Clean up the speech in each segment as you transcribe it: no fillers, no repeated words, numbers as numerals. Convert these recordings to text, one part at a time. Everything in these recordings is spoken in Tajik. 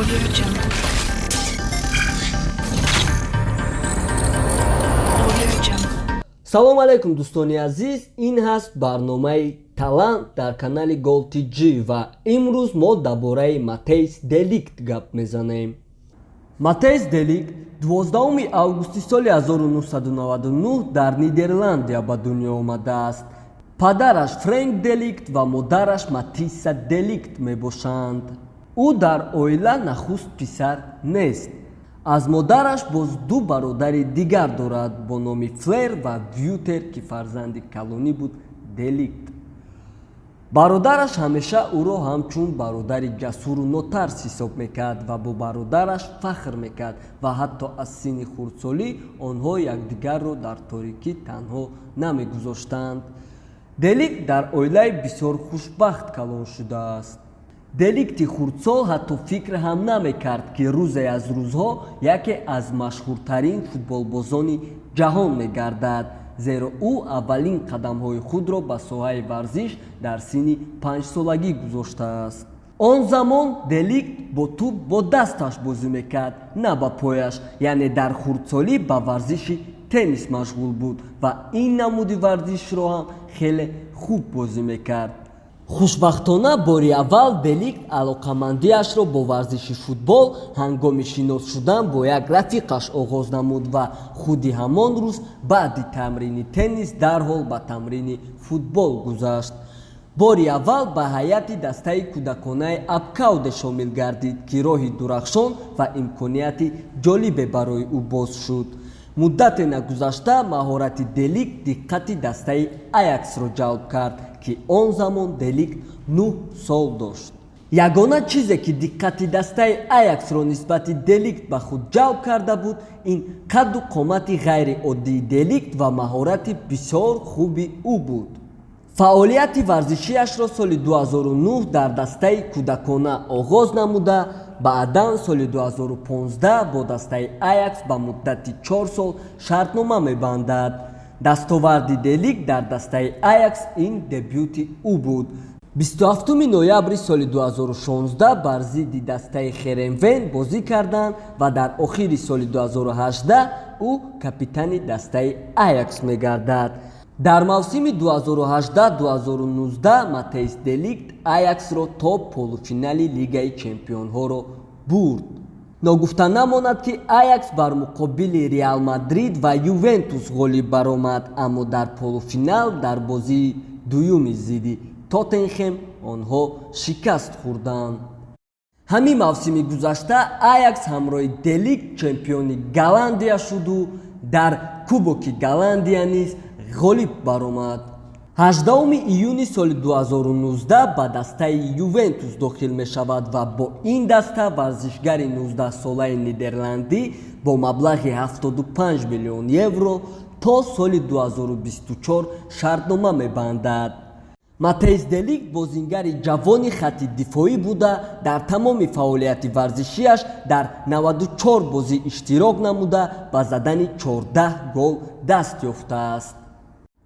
Audio Jungle. Audio Jungle. салом алайкум дӯстони азиз, ин ҳаст барномаи талант дар канали Gold TG ва имрӯз мо дар бораи Матеис де Лигт гап мезанем. Матеис де Лигт 12 августи соли 1999 дар Нидерландия ба дунё омадааст. Падараш Фрэнк де Лигт ва модараш Матиса де Лигт мебошанд. ӯ дар оила нахуст писар нест. аз модараш боз ду бародари дигар дорад бо номи Флер ва Вютер ки фарзанди калонӣ буд де Лигт. бародараш ҳамеша ӯро ҳамчун бародари ҷасуру нотарс ҳисоб мекард ва бо бародараш фахр мекард ва ҳатто аз синни хурдсолӣ онҳо якдигарро дар торикӣ танҳо намегузоштанд. де Лигт дар оилаи бисёр хушбахт калон шудааст. де Лигти хурдсол ҳатто фикр ҳам намекард ки рӯзе аз рӯзҳо яке аз машҳуртарин футболбозони ҷаҳон мегардад, зеро ӯ аввалин қадамҳои худро ба соҳаи варзиш дар синни 5-солагӣ гузоштааст. он замон де Лигт бо тӯб бо дасташ бозӣ мекард, на ба пояш, яъне дар хурдсолӣ ба варзиши теннис машғул буд ва ин намуди варзишро ҳам хеле хуб бозӣ мекард. хушбахтона бори аввал де Лигт алоқамандиашро бо варзиши футбол ҳангоми шинос шудан бо як рафиқаш оғоз намуд ва худи ҳамон рӯз баъди тамрини теннис дарҳол ба тамрини футбол гузашт. бори аввал ба ҳайати дастаи кӯдаконаи Абкауде шомил гардид ки роҳи дурахшон ва имконияти ҷолибе барои ӯ боз шуд. муддате нагузашта маҳорати де Лигт диққати дастаи Аяксро ҷалб кард ки он замон де Лигт 9 сол дошт. ягона чизе ки диққати дастаи Аяксро нисбати де Лигт ба худ ҷалб карда буд, ин қадду қомати ғайриоддии де Лигт ва маҳорати бисёр хуби ӯ буд. фаъолияти варзишиашро соли 2009 дар дастаи кӯдакона оғоз намуда, баъдан соли 2015 бо дастаи Аякс ба муддати 4 сол шартнома мебандад. дастоварди де Лигт дар дастаи Аякс ин дебюти ӯ буд. 27 ноябри соли 2016 бар зидди дастаи Херенвен бозӣ карданд ва дар охири соли 2018 ӯ капитани дастаи Аякс мегардад. дар мавсими 2018-2019 Матеис де Лигт Аяксро то полуфинали Лигаи Чемпионҳоро бурд. ногуфта намонад ки Аякс бар муқобили Реал Мадрид ва Ювентус ғолиб баромад, аммо дар полуфинал дар бозии дуюми зидди Тоттенхем онҳо шикаст хӯрданд. ҳамин мавсими гузашта Аякс ҳамроҳи де Лигт чемпиони Голландия шуду дар Кубоки Голландия низ ғолиб баромад. 18 июни соли 2019 ба дастаи Ювентус дохил мешавад ва бо ин даста варзишгари 19-солаи нидерландӣ бо маблағи 75 миллион евро то соли 2024 шартнома мебандад. Матеис де Лигт бозингари ҷавони хатти дифоӣ буда, дар тамоми фаъолияти варзишиаш дар 94 бозӣ иштирок намуда ба задани 14 гол даст ёфтааст.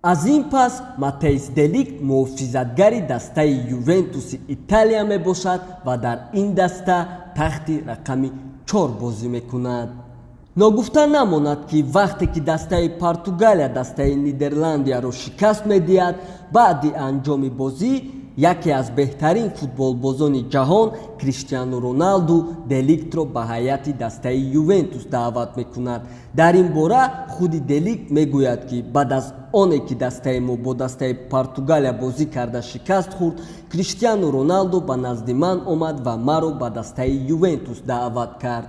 аз ин пас Матеис де Лигт муҳофизатгари дастаи Ювентуси Италия мебошад ва дар ин даста тахти рақами 4 бозӣ мекунад. ногуфта намонад ки вақте ки дастаи Португалия дастаи Нидерландияро шикаст медиҳад, баъди анҷоми бозӣ яке аз беҳтарин футболбозони ҷаҳон Криштиану Роналду де Лигтро ба ҳайати дастаи Ювентус даъват мекунад. дар ин бора худи де Лигт мегӯяд ки баъд аз оне ки дастаи мо бо дастаи Португалия бозӣ карда шикаст хӯрд, Криштиану Роналду ба назди ман омад ва маро ба дастаи Ювентус даъват кард.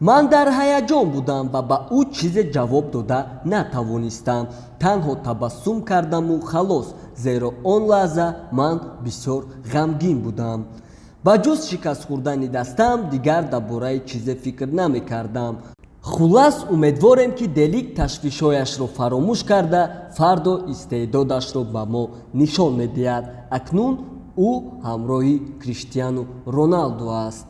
ман дар ҳаяҷон будам ва ба ӯ чизе ҷавоб дода натавонистам. танҳо табассум кардаму халос, зеро он лаҳза ман бисёр ғамгин будам. ба ҷуз шикаст хӯрдани дастам дигар дар бораи чизе фикр намекардам. хулас умедворем ки де Лигт ташвишҳояшро фаромӯш карда фардо истеъдодашро ба мо нишон медиҳад. акнун ӯ ҳамроҳи Криштиану Роналду аст.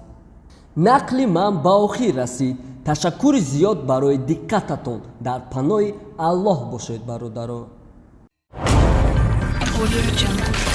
нақли ман ба охир расид. ташаккури зиёд барои диққататон. дар паноҳи Аллоҳ бошед бародарон. Audio Jungle.